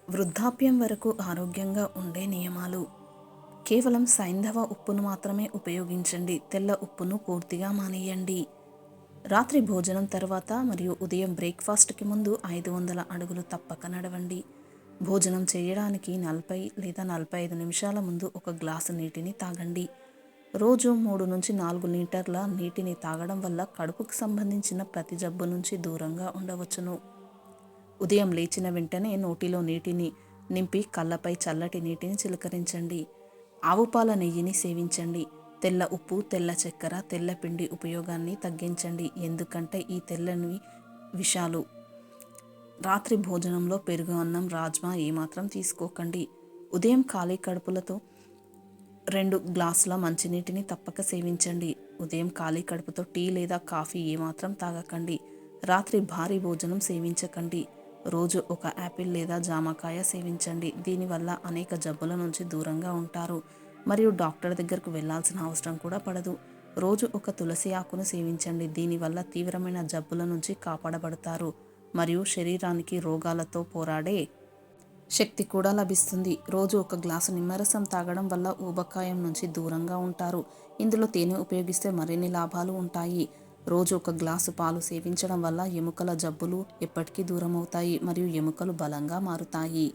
వృద్ధాప్యం వరకు ఆరోగ్యంగా ఉండే నియమాలు. కేవలం సైంధవ ఉప్పును మాత్రమే ఉపయోగించండి. తెల్ల ఉప్పును పూర్తిగా మానేయండి. రాత్రి భోజనం తర్వాత మరియు ఉదయం బ్రేక్ఫాస్ట్కి ముందు 500 అడుగులు తప్పక నడవండి. భోజనం చేయడానికి 40 లేదా 45 నిమిషాల ముందు ఒక గ్లాసు నీటిని తాగండి. రోజు 3 నుంచి 4 లీటర్ల నీటిని తాగడం వల్ల కడుపుకు సంబంధించిన ప్రతి జబ్బు నుంచి దూరంగా ఉండవచ్చును. ఉదయం లేచిన వెంటనే నోటిలో నీటిని నింపి కళ్ళపై చల్లటి నీటిని చిలకరించండి. ఆవుపాల నెయ్యిని సేవించండి. తెల్ల ఉప్పు, తెల్ల చక్కెర, తెల్ల పిండి ఉపయోగాన్ని తగ్గించండి, ఎందుకంటే ఈ తెల్లని విషాలు. రాత్రి భోజనంలో పెరుగు అన్నం, రాజ్మా ఏమాత్రం తీసుకోకండి. ఉదయం ఖాళీ కడుపులతో 2 గ్లాసుల మంచినీటిని తప్పక సేవించండి. ఉదయం ఖాళీ కడుపుతో టీ లేదా కాఫీ ఏమాత్రం తాగకండి. రాత్రి భారీ భోజనం సేవించకండి. రోజు ఒక యాపిల్ లేదా జామకాయ సేవించండి. దీనివల్ల అనేక జబ్బుల నుంచి దూరంగా ఉంటారు మరియు డాక్టర్ దగ్గరకు వెళ్లాల్సిన అవసరం కూడా పడదు. రోజు ఒక తులసి ఆకును సేవించండి. దీనివల్ల తీవ్రమైన జబ్బుల నుంచి కాపాడబడతారు మరియు శరీరానికి రోగాలతో పోరాడే శక్తి కూడా లభిస్తుంది. రోజు ఒక గ్లాసు నిమ్మరసం తాగడం వల్ల ఊబకాయం నుంచి దూరంగా ఉంటారు. ఇందులో తేనె ఉపయోగిస్తే మరిన్ని లాభాలు ఉంటాయి. రోజు ఒక గ్లాసు పాలు సేవించడం వల్ల ఎముకల జబ్బులు ఎప్పటికీ దూరమవుతాయి మరియు ఎముకలు బలంగా మారుతాయి.